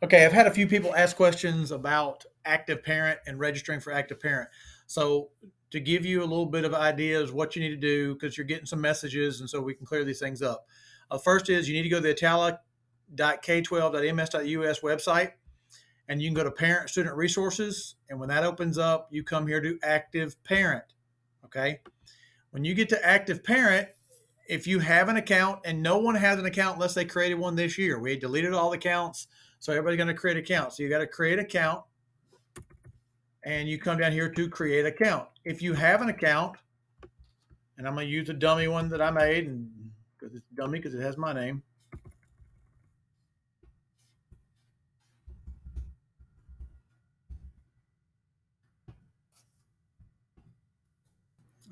Okay, I've had a few people ask questions about active parent and registering for active parent. So, to give you a little bit of ideas what you need to do because you're getting some messages, and so we can clear these things up. First is you need to go to the italic.k12.ms.us website, and you can go to Parent Student Resources. And when that opens up, you come here to Active Parent. Okay, when you get to Active Parent, if you have an account, and no one has an account unless they created one this year, we deleted all the accounts, so everybody's going to create an account. So you got to create an account, and you come down here to create account. If you have an account, and I'm going to use a dummy one that I made, and because it's dummy because it has my name.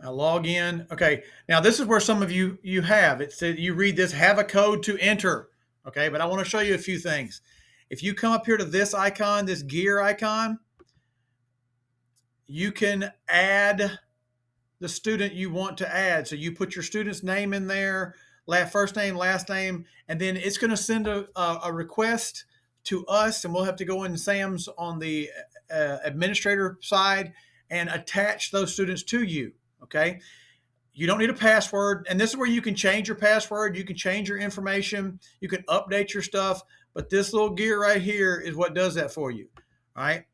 I log in. Okay, now this is where some of you have it said you read this, have a code to enter. Okay, but I want to show you a few things. If you come up here to this icon, this gear icon, you can add the student you want to add. So you put your student's name in there, first name, last name, and then it's going to send a request to us, and we'll have to go in Sam's on the administrator side and attach those students to you. Okay. You don't need a password. And this is where you can change your password. You can change your information. You can update your stuff. But this little gear right here is what does that for you. All right.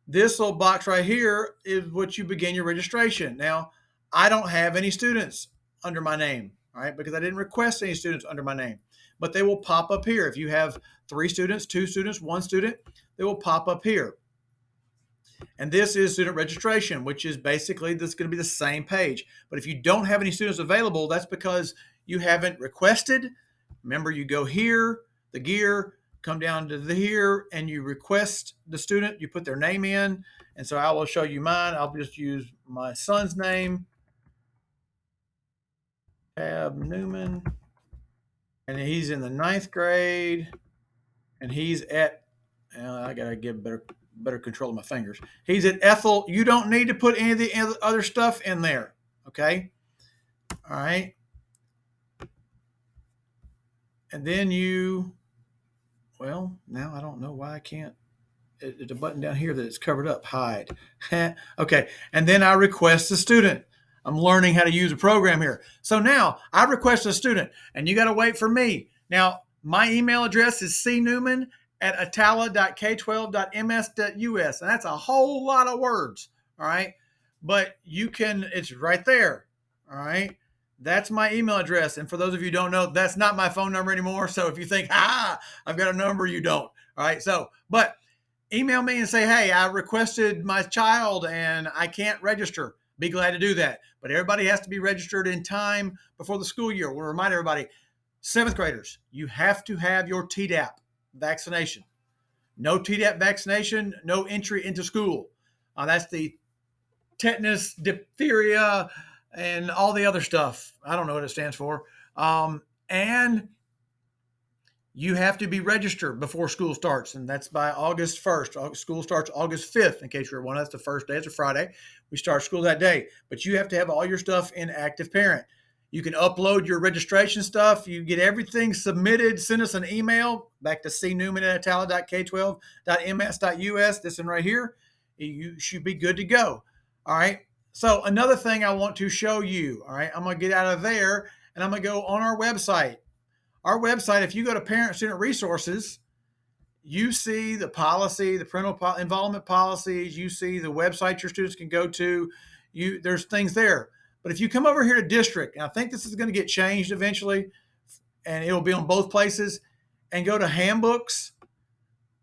This little box right here is what you begin your registration. Now, I don't have any students under my name, all right, because I didn't request any students under my name, but they will pop up here. If you have 3 students, 2 students, 1 student, they will pop up here. And this is student registration, which is basically this is going to be the same page. But if you don't have any students available, that's because you haven't requested. Remember, you go here, the gear, come down to the here, and you request the student. You put their name in. And so I will show you mine. I'll just use my son's name, Tab Newman. And he's in the 9th grade. And he's at, I got to get better control of my fingers. He's at Ethel. You don't need to put any of the other stuff in there. Okay. All right. And then now I don't know why I can't. It's a button down here that it's covered up. Hide. Okay. And then I request a student. I'm learning how to use a program here. So now I request a student, and you got to wait for me. Now, my email address is cnewman@atala.k12.ms.us. And that's a whole lot of words. All right. But it's right there. All right. That's my email address. And for those of you who don't know, that's not my phone number anymore. So if you think, I've got a number, you don't. All right. So, but email me and say, hey, I requested my child and I can't register. Be glad to do that. But everybody has to be registered in time before the school year. We'll remind everybody, 7th graders, you have to have your Tdap vaccination. No Tdap vaccination, no entry into school. That's the tetanus, diphtheria, and all the other stuff. I don't know what it stands for. And you have to be registered before school starts, and that's by August 1st. School starts August 5th, in case you're wondering. That's the first day. It's a Friday. We start school that day. But you have to have all your stuff in Active Parent. You can upload your registration stuff. You get everything submitted. Send us an email back to cnewman@atala.k12.ms.us. This one right here. You should be good to go. All right. So another thing I want to show you. All right. I'm going to get out of there, and I'm going to go on our website. Our website, if you go to Parent Student Resources, you see the policy, the parental involvement policies. You see the website your students can go to. There's things there. But if you come over here to district, and I think this is going to get changed eventually, and it'll be on both places, and go to handbooks,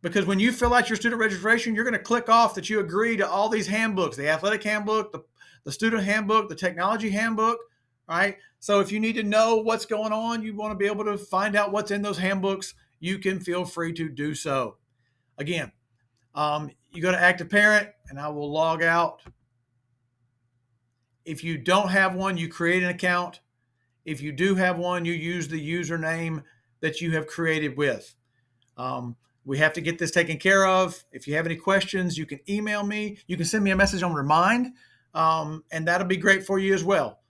because when you fill out your student registration, you're going to click off that you agree to all these handbooks, the athletic handbook, the student handbook, the technology handbook, right? So if you need to know what's going on, you want to be able to find out what's in those handbooks, you can feel free to do so. Again, you go to Active Parent, and I will log out. If you don't have one, you create an account. If you do have one, you use the username that you have created with. We have to get this taken care of. If you have any questions, you can email me. You can send me a message on Remind, and that'll be great for you as well.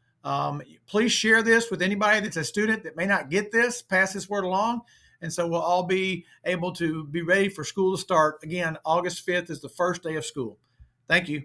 Please share this with anybody that's a student that may not get this. Pass this word along. And so we'll all be able to be ready for school to start. Again, August 5th is the first day of school. Thank you.